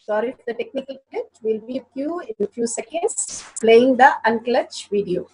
Sorry for the technical glitch. We'll be with you in a few seconds playing the unclutch video.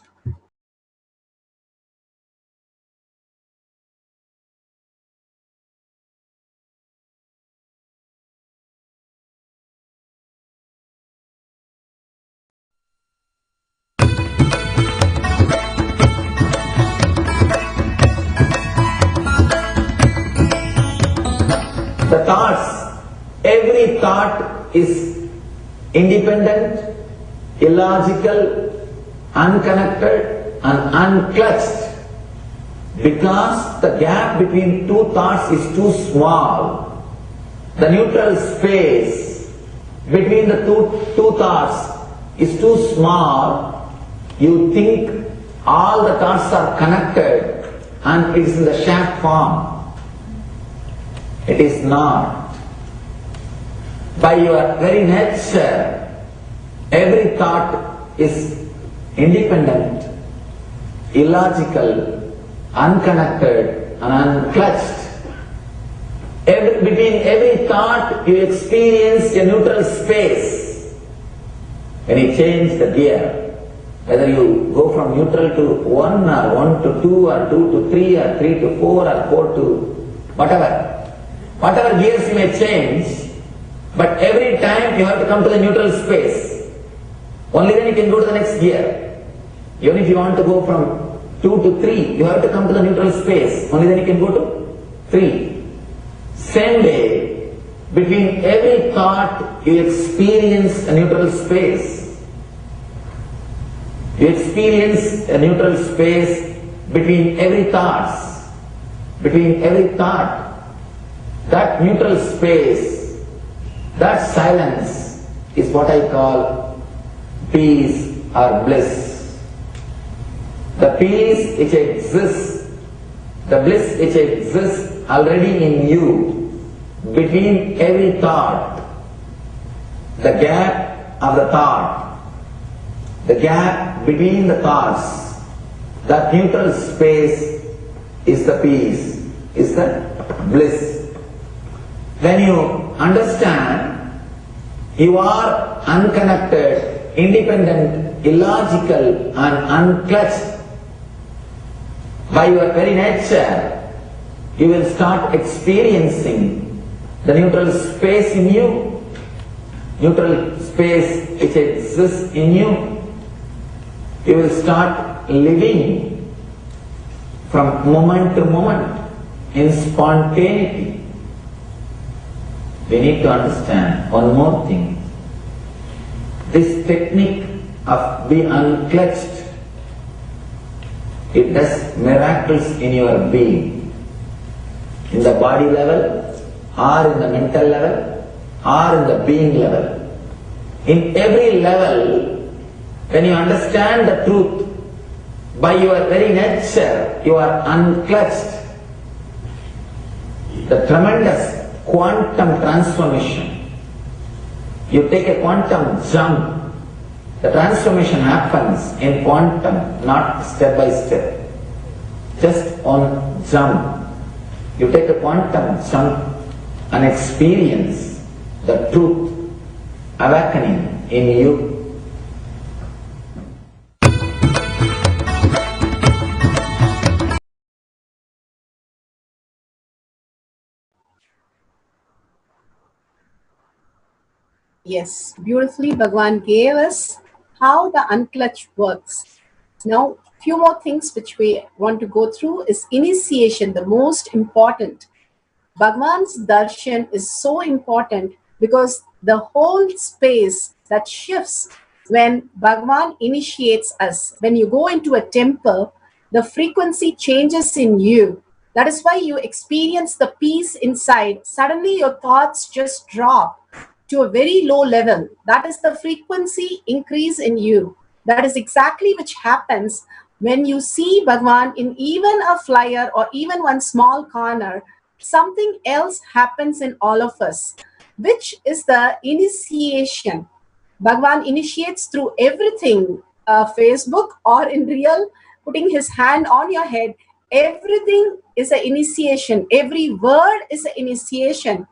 The thoughts, every thought is independent, illogical, unconnected and unclutched because the gap between two thoughts is too small. The neutral space between the two thoughts is too small. You think all the thoughts are connected and it is in the shape form. It is not. By your very nature, every thought is independent, illogical, unconnected and unclutched. Between every thought you experience a neutral space. When you change the gear, whether you go from neutral to 1 or 1 to 2 or 2 to 3 or 3 to 4 or 4 to whatever gears you may change, but every time you have to come to the neutral space. Only then you can go to the next gear. Even if you want to go from 2 to 3, you have to come to the neutral space. Only then you can go to 3. Same way, between every thought you experience a neutral space. You experience a neutral space between every thoughts. Between every thought. That neutral space, that silence is what I call peace or bliss. The peace which exists, the bliss which exists already in you, between every thought, the gap of the thought, the gap between the thoughts, that neutral space is the peace, is the bliss. When you understand you are unconnected, independent, illogical and unclutched, by your very nature, you will start experiencing the neutral space in you, neutral space which exists in you. You will start living from moment to moment in spontaneity. We need to understand one more thing. This technique of be unclutched, it does miracles in your being. In the body level, or in the mental level, or in the being level. In every level, when you understand the truth, by your very nature, you are unclutched. The tremendous quantum transformation. You take a quantum jump. The transformation happens in quantum, not step by step. Just on jump. You take a quantum jump and experience the truth awakening in you. Yes, beautifully Bhagwan gave us how the unclutch works. Now, few more things which we want to go through is initiation, the most important. Bhagwan's darshan is so important because the whole space that shifts when Bhagwan initiates us. When you go into a temple, the frequency changes in you. That is why you experience the peace inside. Suddenly your thoughts just drop to a very low level. That is the frequency increase in you. That is exactly which happens when you see Bhagwan in even a flyer or even one small corner. Something else happens in all of us, which is the initiation. Bhagwan initiates through everything, Facebook or in real, putting his hand on your head. Everything is an initiation. Every word is an initiation.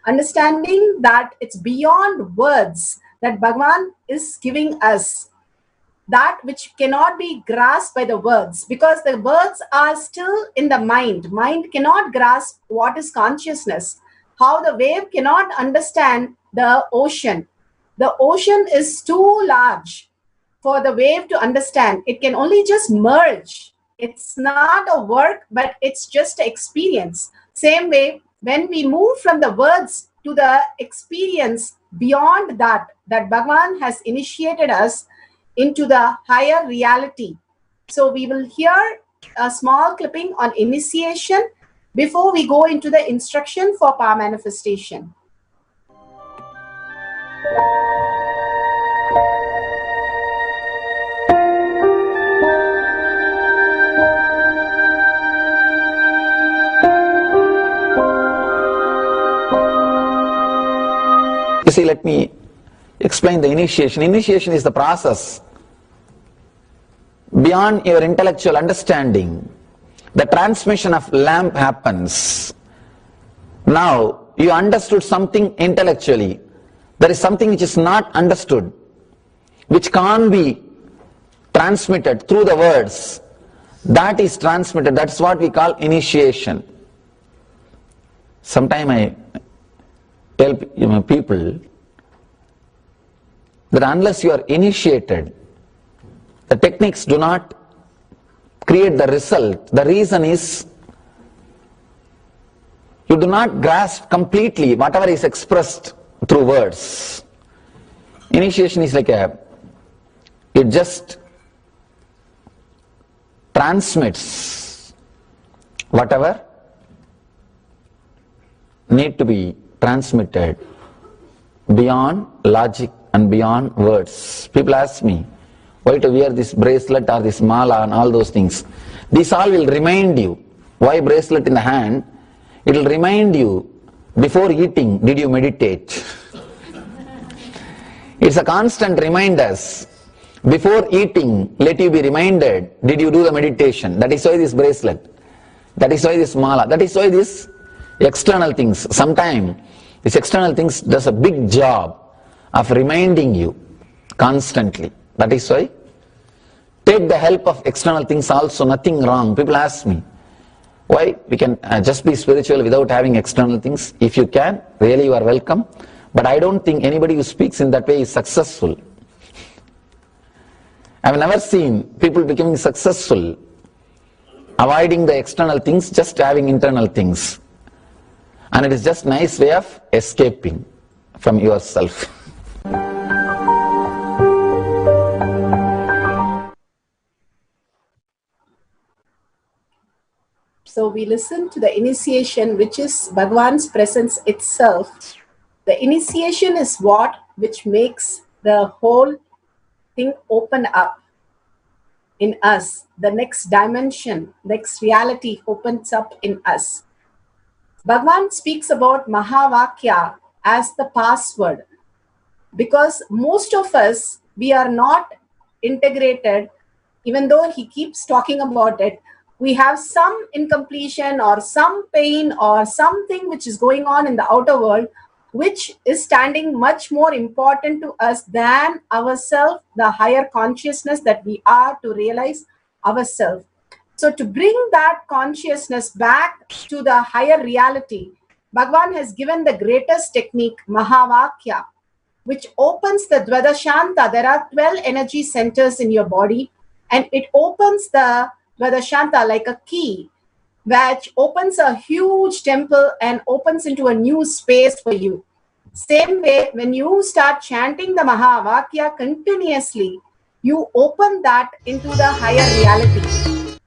understanding that it's beyond words, that Bhagavan is giving us that which cannot be grasped by the words, because the words are still in the mind. Mind cannot grasp what is consciousness. How the wave cannot understand the ocean. The ocean is too large for the wave to understand. It can only just merge. It's not a work, but it's just an experience. Same way, when we move from the words to the experience beyond that Bhagavan has initiated us into the higher reality. So we will hear a small clipping on initiation before we go into the instruction for power manifestation. You see, let me explain the initiation. Initiation is the process beyond your intellectual understanding. The transmission of lamp happens. Now, you understood something intellectually. There is something which is not understood, which can't be transmitted through the words. That is transmitted. That's what we call initiation. Sometimes I tell people that unless you are initiated, the techniques do not create the result. The reason is you do not grasp completely whatever is expressed through words. Initiation is like it just transmits whatever need to be transmitted beyond logic and beyond words. People ask me why to wear this bracelet or this mala and all those things. This all will remind you. Why bracelet in the hand? It will remind you, before eating, did you meditate? It's a constant reminder. Before eating, let you be reminded, did you do the meditation? That is why this bracelet. That is why this mala. That is why this external things. Sometimes this external things does a big job of reminding you constantly. That is why take the help of external things also, nothing wrong. People ask me, why we can just be spiritual without having external things? If you can, really you are welcome. But I don't think anybody who speaks in that way is successful. I have never seen people becoming successful avoiding the external things, just having internal things. And it is just a nice way of escaping from yourself. So we listen to the initiation, which is Bhagavan's presence itself. The initiation is what which makes the whole thing open up in us. The next dimension, next reality opens up in us. Bhagavan speaks about Mahavakya as the password, because most of us, we are not integrated. Even though he keeps talking about it, we have some incompletion or some pain or something which is going on in the outer world, which is standing much more important to us than ourselves, the higher consciousness that we are to realize ourselves. So to bring that consciousness back to the higher reality, Bhagavan has given the greatest technique, Mahavakya, which opens the Dvadashanta. There are 12 energy centers in your body, and it opens the Dvadashanta like a key, which opens a huge temple and opens into a new space for you. Same way, when you start chanting the Mahavakya continuously, you open that into the higher reality.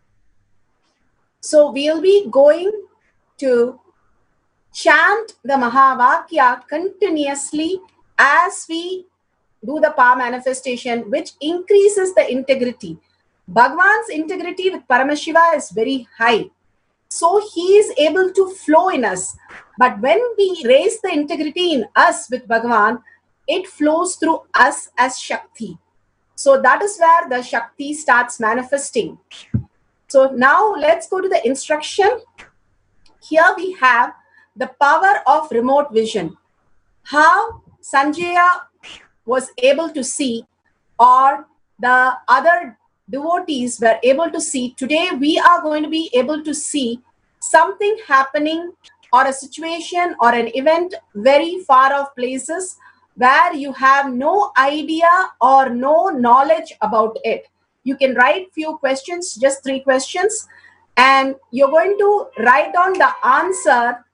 So we'll be going to chant the Mahavakya continuously as we do the power manifestation, which increases the integrity. Bhagavan's integrity with Paramashiva is very high. So he is able to flow in us. But when we raise the integrity in us with Bhagavan, it flows through us as Shakti. So that is where the Shakti starts manifesting. So now let's go to the instruction. Here we have the power of remote vision. How Sanjaya was able to see, or the other devotees were able to see. Today we are going to be able to see something happening, or a situation or an event very far off places where you have no idea or no knowledge about it. You can write few questions, just 3 questions, and you're going to write down the answer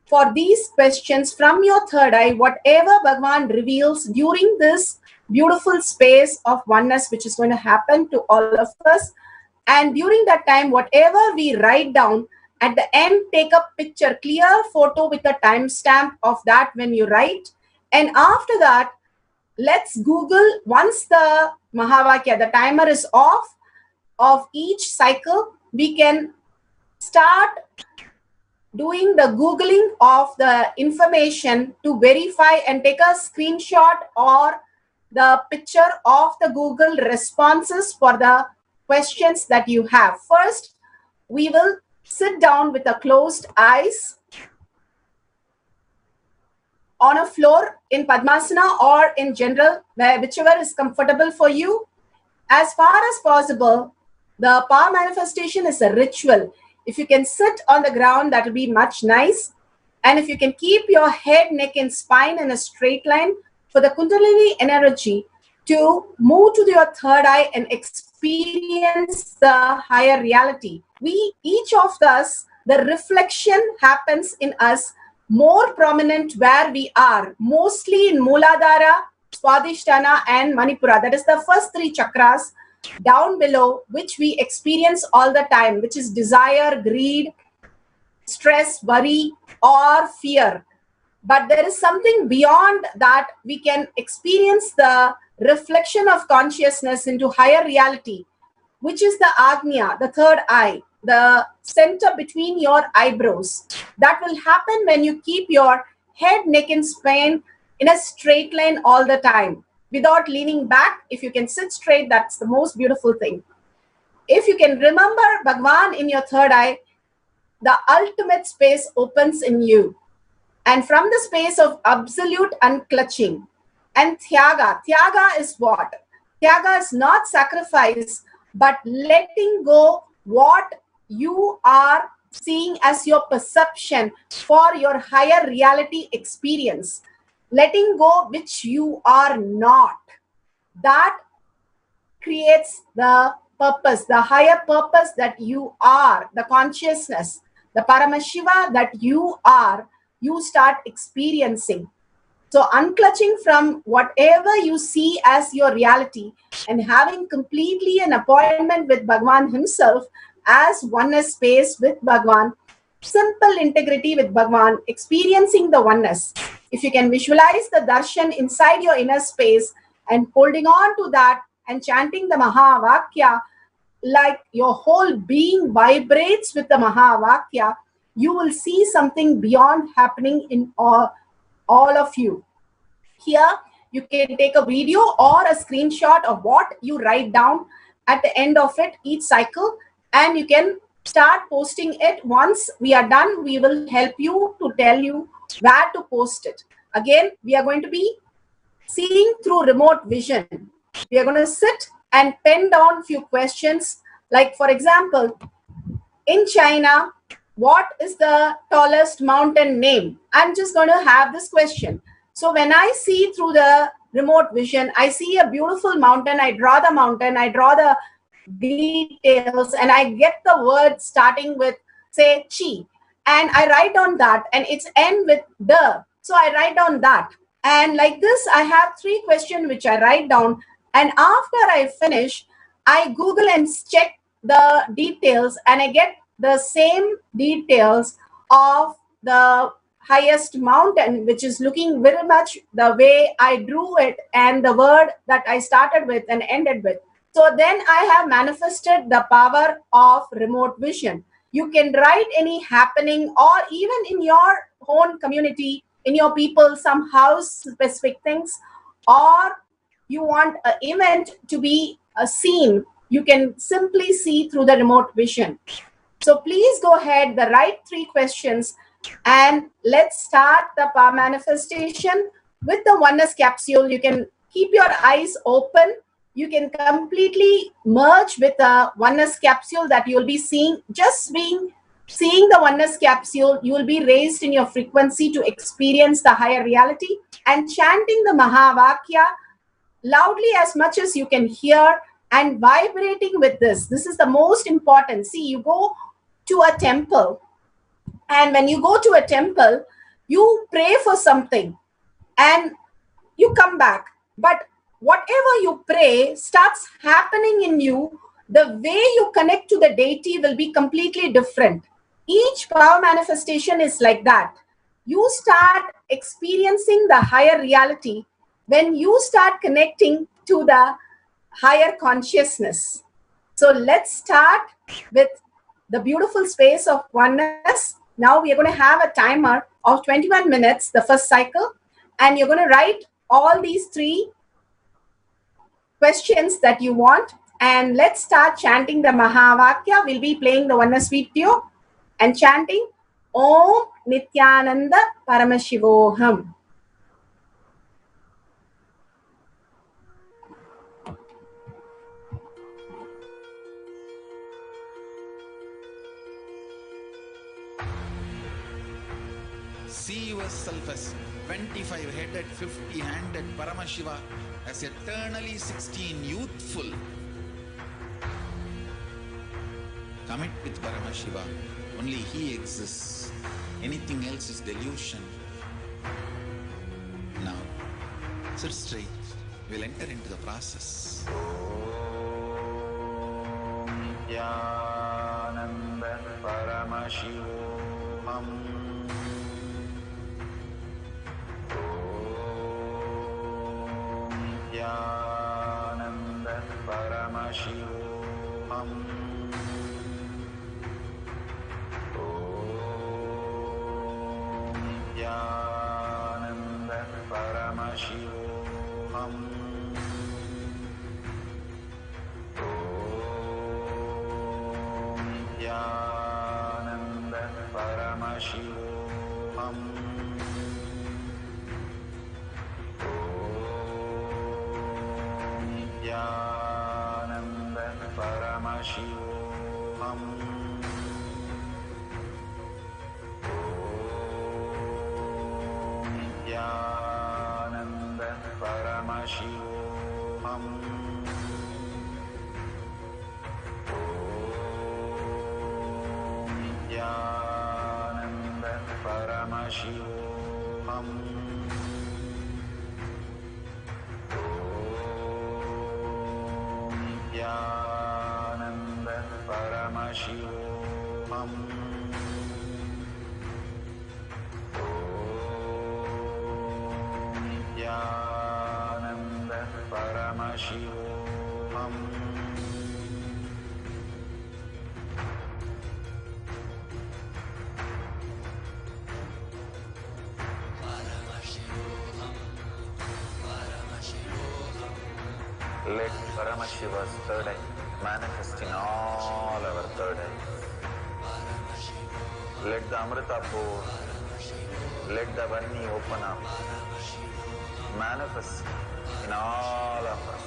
for these questions from your third eye, whatever Bhagavan reveals during this beautiful space of oneness, which is going to happen to all of us. And during that time, whatever we write down, at the end, take a picture, clear photo with a timestamp of that when you write. And after that, let's Google, once the Mahavakya, the timer is off of each cycle, we can start doing the Googling of the information to verify and take a screenshot or the picture of the Google responses for the questions that you have. First, we will sit down with the closed eyes on a floor in Padmasana or in general, whichever is comfortable for you. As far as possible, the power manifestation is a ritual. If you can sit on the ground, that will be much nice. And if you can keep your head, neck, and spine in a straight line for the Kundalini energy to move to your third eye and experience the higher reality. We, each of us, the reflection happens in us more prominent where we are, mostly in Mooladhara, Swadhisthana, and Manipura. That is the first 3 chakras down below, which we experience all the time, which is desire, greed, stress, worry, or fear. But there is something beyond that. We can experience the reflection of consciousness into higher reality, which is the Agnya, the third eye, the center between your eyebrows. That will happen when you keep your head, neck, and spine in a straight line all the time, without leaning back. If you can sit straight, that's the most beautiful thing. If you can remember Bhagavan in your third eye, the ultimate space opens in you. And from the space of absolute unclutching and Tyaga is what? Tyaga is not sacrifice, but letting go what you are seeing as your perception for your higher reality experience. Letting go which you are not. That creates the purpose, the higher purpose that you are, the consciousness, the Paramashiva that you are, you start experiencing. So unclutching from whatever you see as your reality and having completely an appointment with Bhagavan himself as oneness space with Bhagavan, simple integrity with Bhagavan, experiencing the oneness. If you can visualize the darshan inside your inner space and holding on to that and chanting the Mahavakya, like your whole being vibrates with the Mahavakya, you will see something beyond happening in all of you. Here, you can take a video or a screenshot of what you write down at the end of it, each cycle, and you can start posting it. Once we are done, we will help you to tell you where to post it. Again, we are going to be seeing through remote vision. We are going to sit and pen down few questions. Like, for example, in China, what is the tallest mountain name? I'm just going to have this question. So when I see through the remote vision, I see a beautiful mountain, I draw the mountain, I draw the details, and I get the word starting with, say, chi. And I write on that, and it's end with the. So I write down that. And like this, I have 3 questions which I write down. And after I finish, I Google and check the details, and I get the same details of the highest mountain, which is looking very much the way I drew it and the word that I started with and ended with. So then I have manifested the power of remote vision. You can write any happening, or even in your own community, in your people, some house specific things, or you want an event to be a scene, you can simply see through the remote vision. So please go ahead, the right 3 questions, And let's start the power manifestation with the oneness capsule. You can keep your eyes open. You can completely merge with the oneness capsule that you'll be seeing. Just seeing the oneness capsule, you will be raised in your frequency to experience the higher reality, and chanting the Mahavakya loudly as much as you can hear and vibrating with this. This is the most important. See, you go to a temple, and when you go to a temple, you pray for something and you come back. But whatever you pray starts happening in you, the way you connect to the deity will be completely different. Each power manifestation is like that. You start experiencing the higher reality when you start connecting to the higher consciousness. So let's start with the beautiful space of oneness. Now we are going to have a timer of 21 minutes, the first cycle, and you're going to write all these 3 questions that you want. And let's start chanting the Mahavakya. We'll be playing the oneness video and chanting Om Nithyananda Paramashivoham. See yourself as 25-headed, 50-handed Paramashiva, as eternally 16, youthful. Commit with Paramashiva. Only He exists. Anything else is delusion. Now, sit straight. We'll enter into the process. Nithyananda Paramashivoham. Nithyananda Paramashivoham. Nithyananda Paramashivoham. Nithyananda Paramashivoham. Nithyananda Paramashivoham. Nithyananda Paramashivoham. Nithyananda Paramashivoham. Nithyananda Paramashivoham. Nithyananda Paramashivoham. Let Paramashiva's third eye manifest in all our third eyes. Let the Amrita pour, let the Varni open up, manifest in all of us.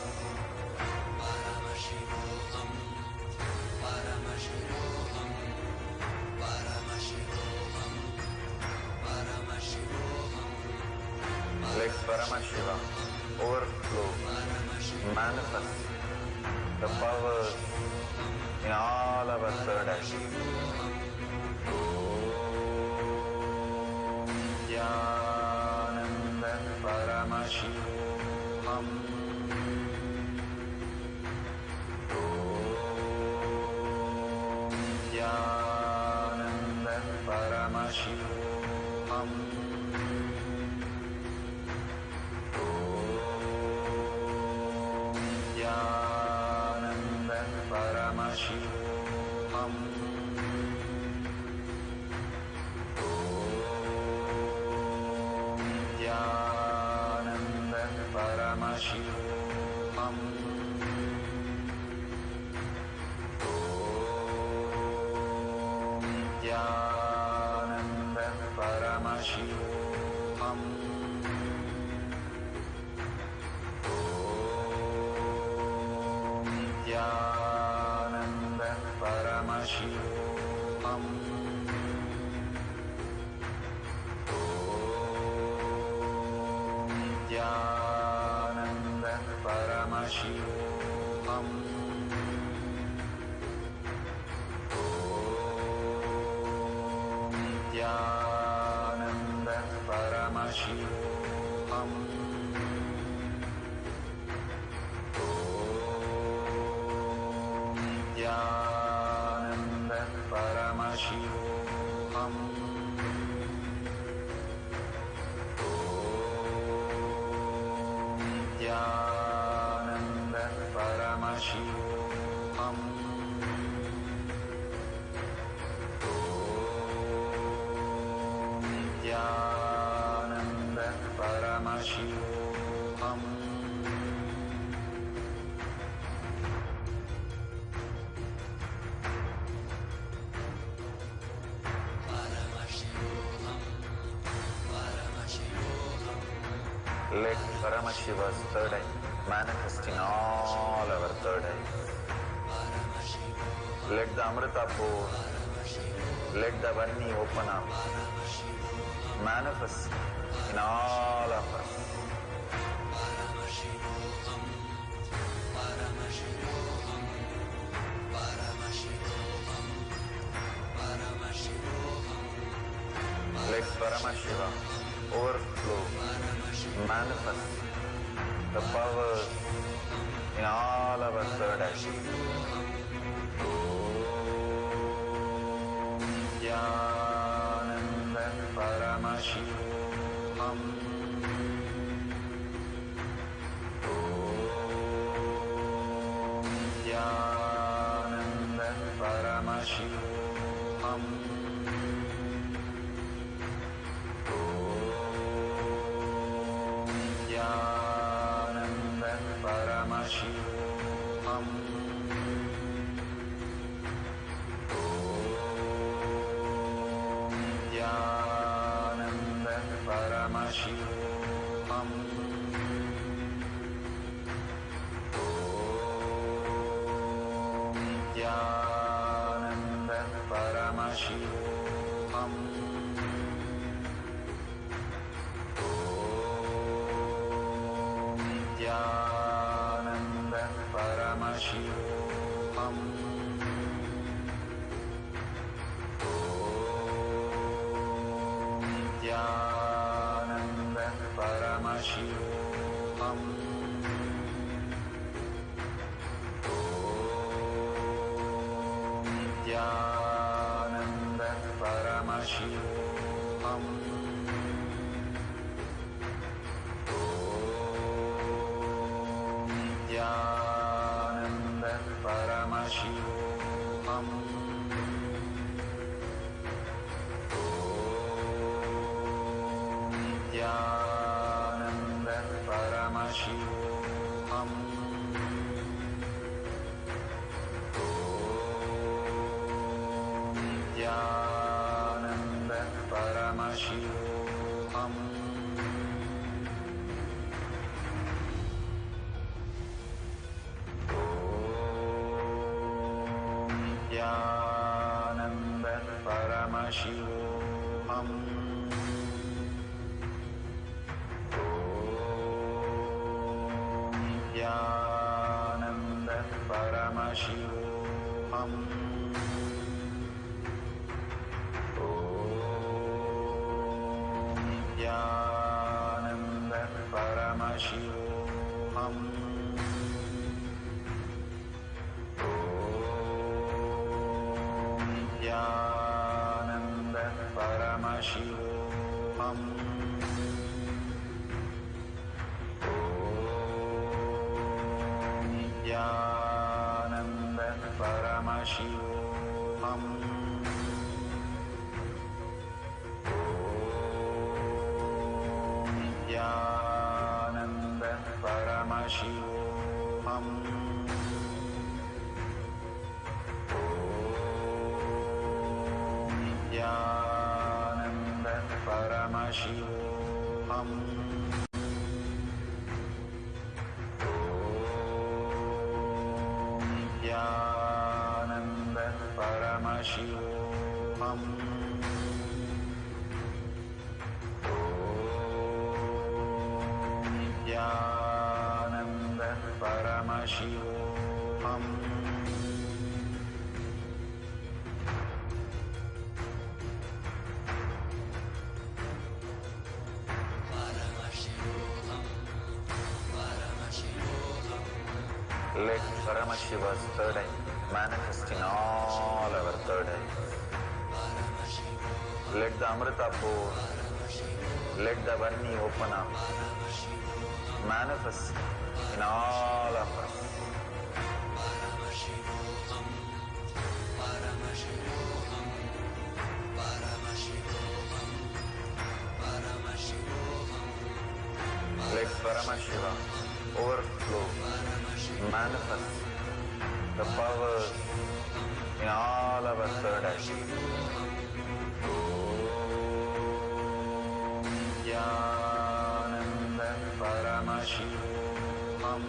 Let Paramashiva overflow, manifest the powers in all our third eyes. Nithyananda Paramashivoham. Nithyananda Paramashivoham. Nithyananda Paramashivoham. Nithyananda Paramashivoham. Nithyananda Paramashivoham. Om Nithyananda Paramashivoham. Om Nithyananda Paramashivoham. Nithyananda Paramashivoham. Om Nithyananda Paramashivoham. Om Nithyananda Paramashivoham. Nithyananda Paramashivoham. Let Paramashiva's third eye manifest in all our third eyes. Let the Amrita pour, let the Vani open up, manifest in all of us. Let Paramashiva overflow, manifest the powers in all our third eyes. Om Nithyananda Paramashivoham. Om Nithyananda Paramashivoham. Om Nithyananda Paramashivoham. Om Nithyananda Paramashivoham. Om Nithyananda Paramashivoham. Om Nithyananda Paramashivoham. Om Nithyananda Paramashivoham. Om Nithyananda Paramashivoham. Om Nithyananda Paramashivoham. Om Nithyananda Paramashivoham. Om Nithyananda Paramashivoham. Om Nithyananda Paramashivoham. Om Nithyananda Paramashivoham. Om Nithyananda Paramashivoham. Om Nithyananda Paramashivoham. Om Nithyananda Paramashivoham. Om Nithyananda Paramashivoham. Om Nithyananda Paramashivoham. Paramashivoham. Nithyananda Paramashivoham. Nithyananda Paramashivoham. Let Paramashiva's third eye manifest in all our third eyes. Let the Amrita pour, let the Varni open up, manifest in all of us. Let Paramashiva overflow, manifest the powers in all our third eye. Nithyananda Paramashivoham.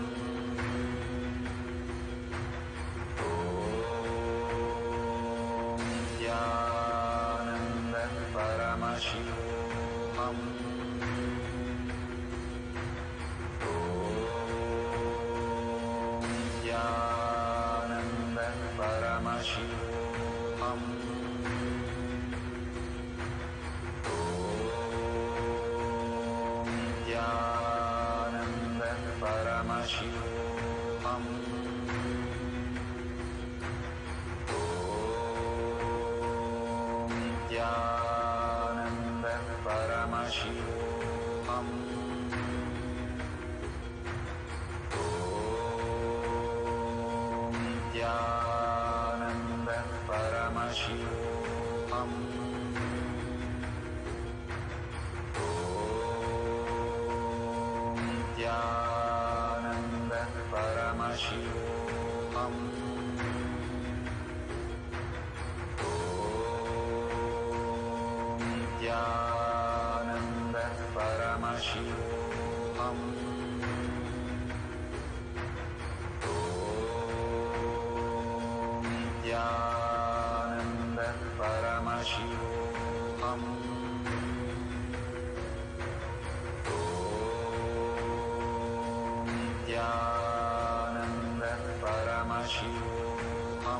Nithyananda Paramashivoham. Nithyananda Paramashivoham. Nithyananda Paramashivoham. Nithyananda Paramashivoham. Nithyananda Paramashivoham. Nithyananda Paramashivoham. Nithyananda Paramashivoham. Nithyananda Paramashivoham. Nithyananda Paramashivoham.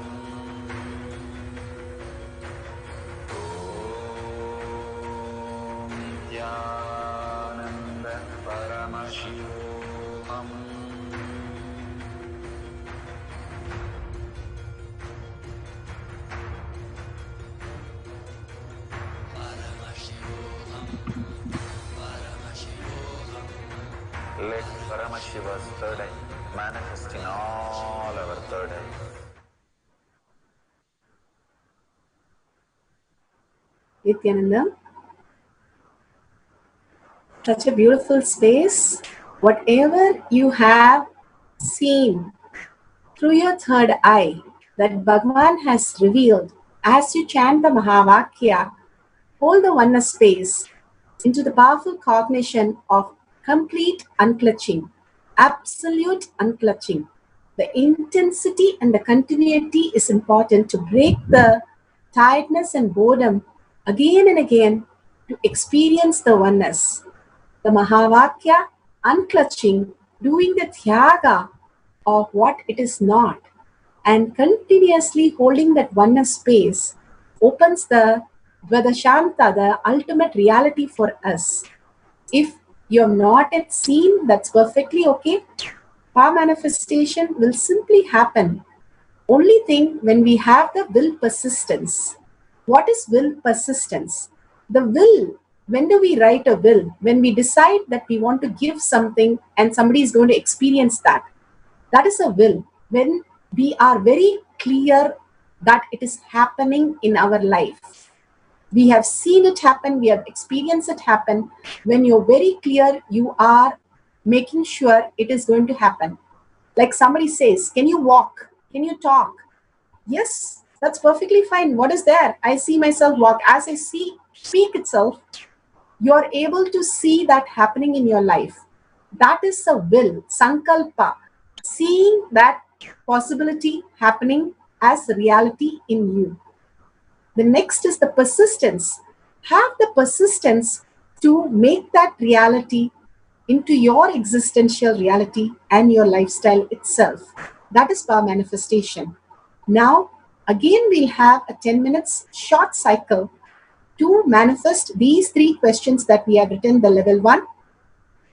Nithyananda Paramashivoham. Let Paramashiva's third eye manifest in all our third eyes. Nithyananda, such a beautiful space. Whatever you have seen through your third eye that Bhagavan has revealed as you chant the Mahavakya, hold the oneness space into the powerful cognition of complete unclutching, absolute unclutching. The intensity and the continuity is important to break the tiredness and boredom again and again to experience the oneness. The Mahavakya, unclutching, doing the Tyaga of what it is not, and continuously holding that oneness space opens the Vedashanta, the ultimate reality for us. If you have not yet seen, that's perfectly okay. Power manifestation will simply happen. Only thing, when we have the will persistence. What is will persistence? The will, when do we write a will? When we decide that we want to give something and somebody is going to experience that. That is a will. When we are very clear that it is happening in our life. We have seen it happen, we have experienced it happen. When you're very clear, you are making sure it is going to happen. Like somebody says, can you walk? Can you talk? Yes, that's perfectly fine. What is there? I see myself walk. As I see, speak itself, you're able to see that happening in your life. That is the will, sankalpa, seeing that possibility happening as reality in you. The next is the persistence. Have the persistence to make that reality into your existential reality and your lifestyle itself. That is power manifestation. Now, again, we'll have a 10 minutes short cycle to manifest these three questions that we have written, the level one.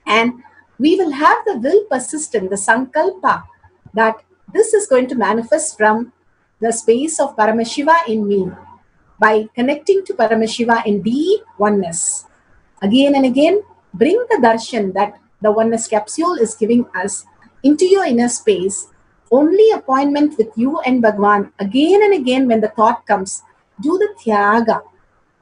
And we will have the will persistent, the sankalpa, that this is going to manifest from the space of Paramashiva in me by connecting to Paramashiva in deep oneness. Again and again, bring the darshan that the oneness capsule is giving us into your inner space. Only appointment with you and Bhagwan. Again and again, when the thought comes, do the tyaga,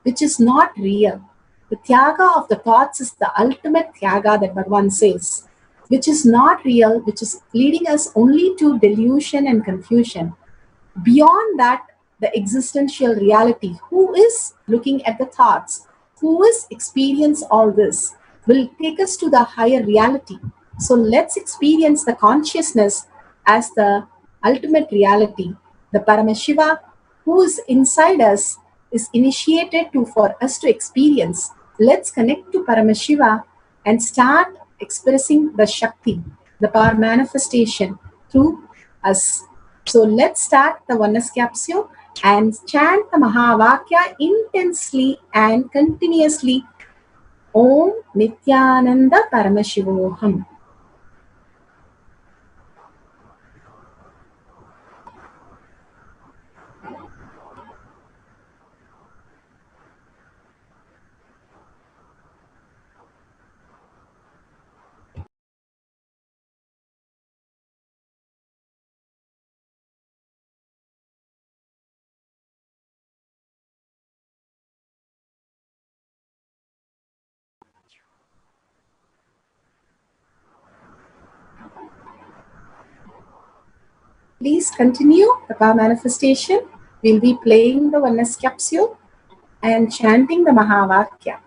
which is not real. The tyaga of the thoughts is the ultimate tyaga that Bhagwan says, which is not real, which is leading us only to delusion and confusion. Beyond that, the existential reality, who is looking at the thoughts, who is experience all this, will take us to the higher reality. So let's experience the consciousness as the ultimate reality. The Paramashiva who is inside us is initiated to for us to experience. Let's connect to Paramashiva and start expressing the Shakti, the power manifestation through us. So let's start the oneness capsule and chant the Mahavakya intensely and continuously. Om Nithyananda Paramashivoham. Please continue the power manifestation. We'll be playing the oneness capsule and chanting the Mahavakya.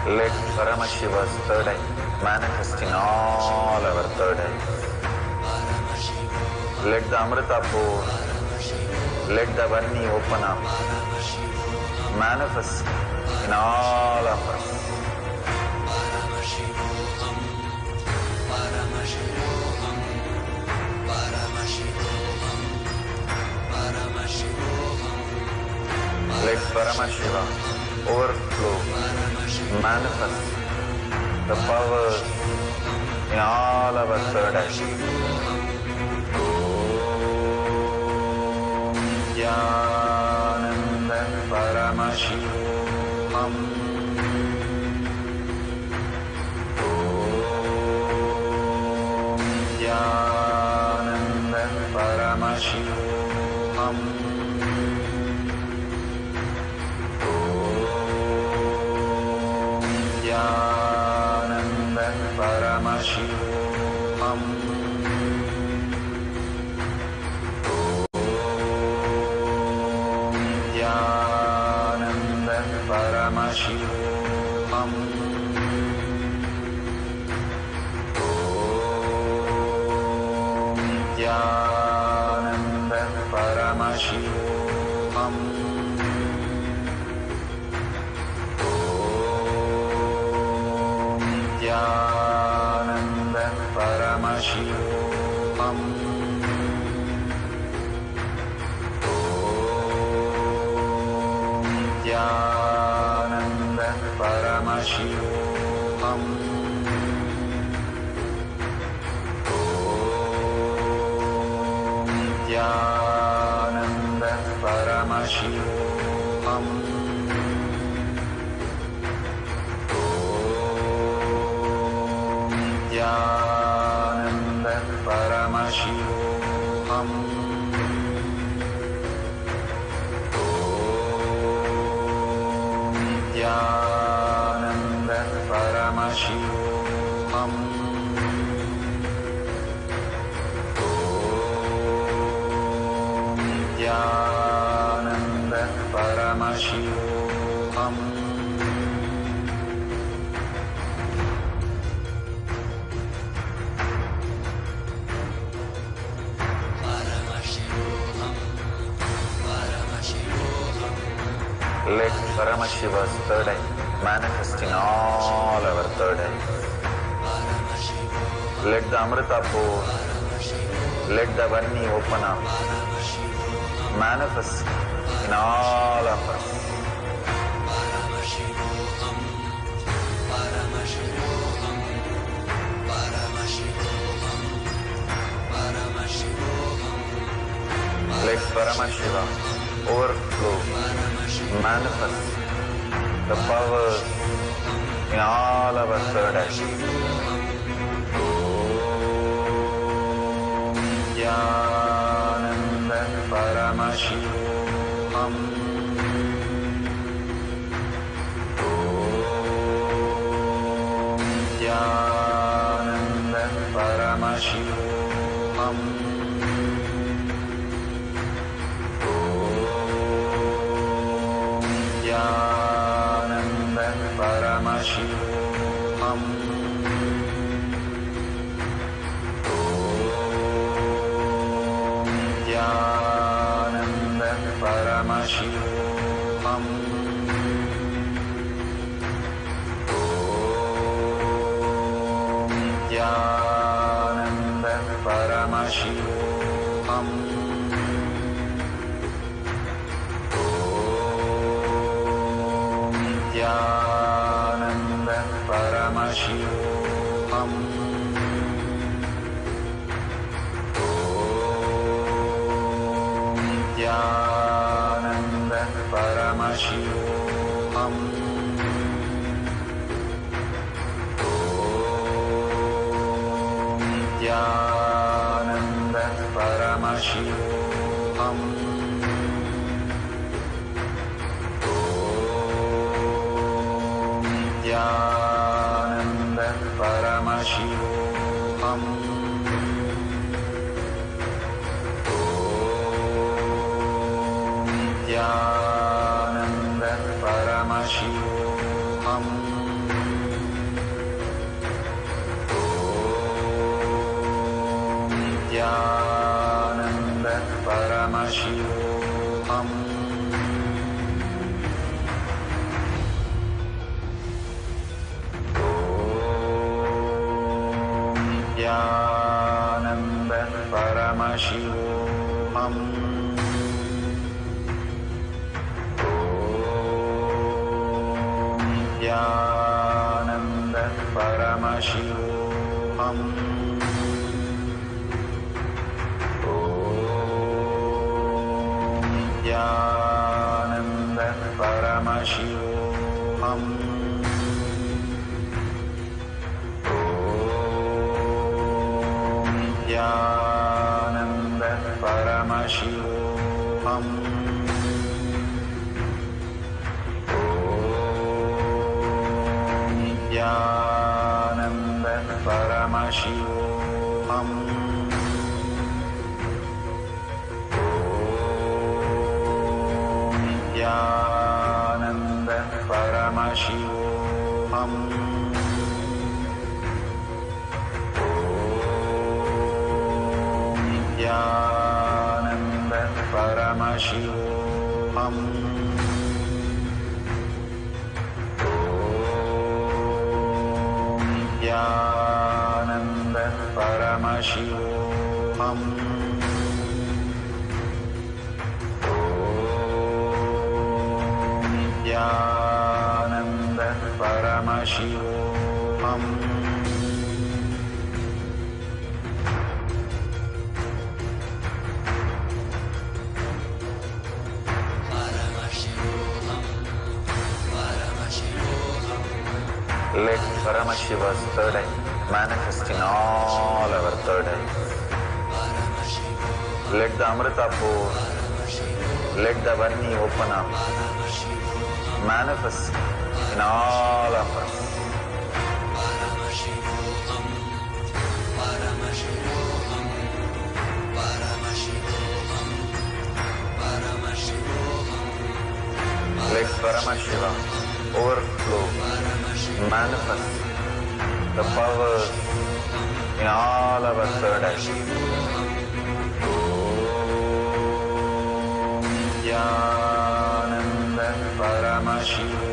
Let Paramashiva's third eye manifest in all our third eyes. Let the Amrita pour, let the Varni open up, manifest in all of us. Let Paramashiva overflow, manifest the powers in all our third eye. Om Nithyananda Paramashivam. Om Nithyananda Paramashivam. Nithyananda Paramashivam. Om Nithyananda Paramashivam. Om Nithyananda Paramashivam. Nithyananda Paramashivam. Om Nithyananda Paramashivam. Om Nithyananda Paramashivam. Nithyananda Paramashivoham. Om Nithyananda Paramashivoham. Om Paramashiva's third eye, manifesting all our third eyes. Let the Amrita pour, let the Vanni open up, manifest in all of us. Paramashivoham, Paramashivoham, Paramashivoham. Let Paramashiva overflow, manifest the powers in all our third eyes. Om Nithyananda Paramashivoham. Om Nithyananda Paramashivoham. Om Nithyananda Paramashivoham. Nithyananda Paramashivoham. Om Nithyananda Paramashivoham. Om Nithyananda Paramashivoham. Nithyananda Paramashivoham. Om Nithyananda Paramashivoham. Om Nithyananda Paramashivoham. Nithyananda Paramashivoham. Om Nithyananda Paramashivoham. Om Nithyananda Paramashivoham. Nithyananda Paramashivoham. Om Nithyananda Paramashivoham. Om Nithyananda Paramashivoham. Nithyananda Paramashivoham. Om Nithyananda Paramashivoham. Om Nithyananda Paramashivoham. Nithyananda Paramashivoham. Om Nithyananda Paramashivoham. Paramashivoham, Paramashivoham. Let Paramashiva's third eye manifest in all our third eyes. Let the Amrita pour, let the Vanni open up, manifest in all of us. Paramashivoham, Paramashivoham, Paramashivoham, Paramashivoham. Let Paramashiva overflow, manifest the powers in all our third eyes. Om Nithyananda Paramashivam.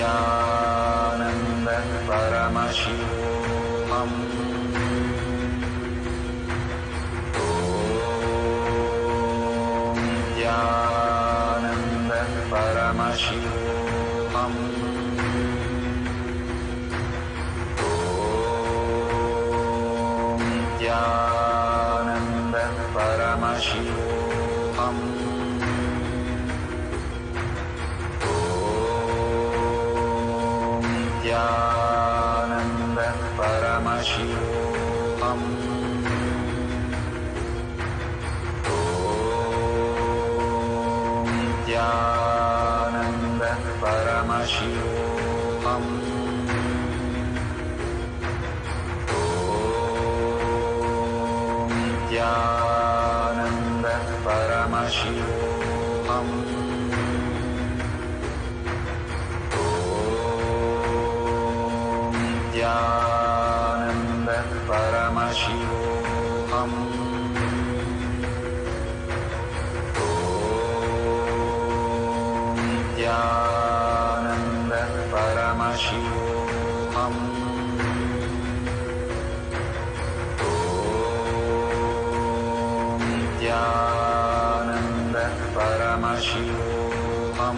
Nithyananda Paramashivoham. Om Nithyananda Paramashivoham. Om Nithyananda Paramashivoham. Nithyananda Paramashivoham. Om Nithyananda Paramashivoham. Om Nithyananda Paramashivoham. Nithyananda Paramashivoham. Om Nithyananda Paramashivoham. Om Nithyananda Paramashivoham.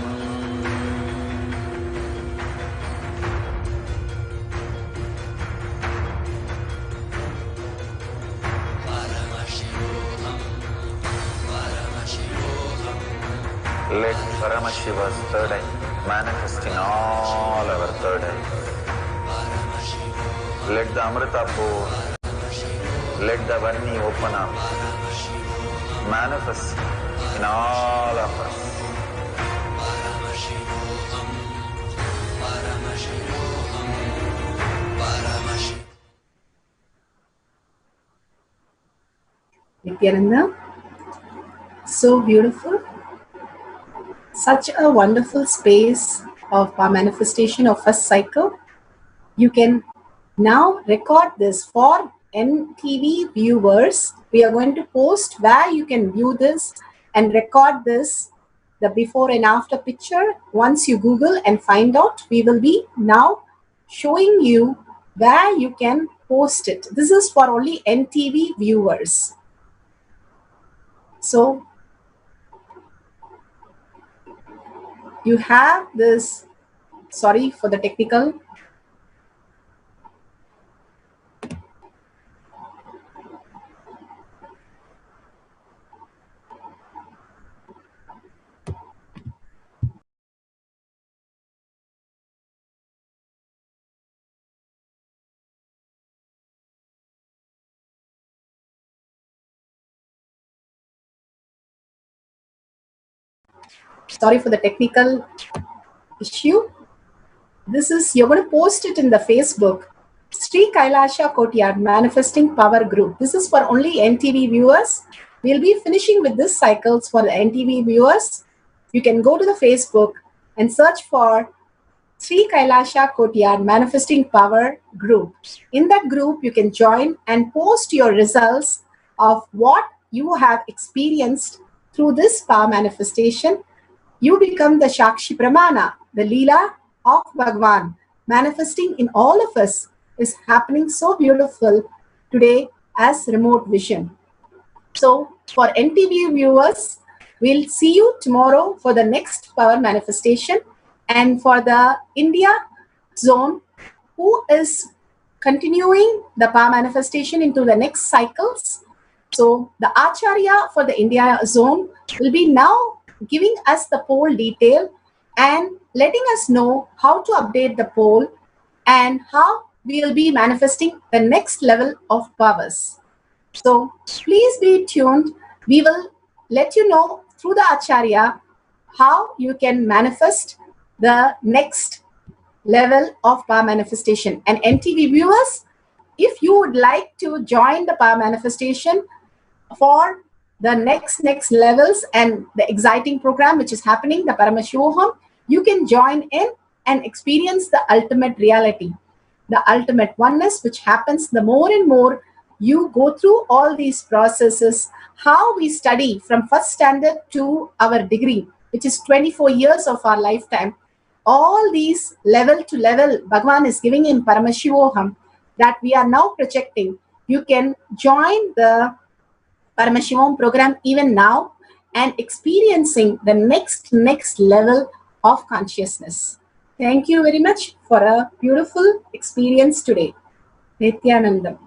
Let Paramashiva's third eye manifest in all our third eyes. Let the Amrita pour, let the Varni open up, manifest in all of us. Nithyananda, so beautiful. Such a wonderful space of our manifestation of first cycle. You can now record this for NTV viewers. We are going to post where you can view this and record this, the before and after picture. Once you Google and find out, we will be now showing you where you can post it. This is for only NTV viewers. So you have this, sorry for the technical. Sorry for the technical issue. This is, you're going to post it in the Facebook, Sri Kailasha Courtyard Manifesting Power Group. This is for only NTV viewers. We'll be finishing with this cycles for the NTV viewers. You can go to the Facebook and search for Sri Kailasha Courtyard Manifesting Power Group. In that group, you can join and post your results of what you have experienced through this power manifestation. You become the Shakshi Pramana, the Leela of Bhagwan. Manifesting in all of us is happening so beautiful today as remote vision. So for NTV viewers, we'll see you tomorrow for the next power manifestation. And for the India zone, who is continuing the power manifestation into the next cycles. So the Acharya for the India zone will be now giving us the poll detail and letting us know how to update the poll and how we will be manifesting the next level of powers. So please be tuned. We will let you know through the Acharya how you can manifest the next level of power manifestation. And NTV viewers, if you would like to join the power manifestation for the next levels and the exciting program which is happening, the Paramashivoham, you can join in and experience the ultimate reality, the ultimate oneness, which happens the more and more you go through all these processes, how we study from first standard to our degree, which is 24 years of our lifetime. all these level to level Bhagavan is giving in Paramashivoham that we are now projecting, you can join the Paramashivoham program even now and experiencing the next level of consciousness. Thank you very much for a beautiful experience today. Nithyanandam.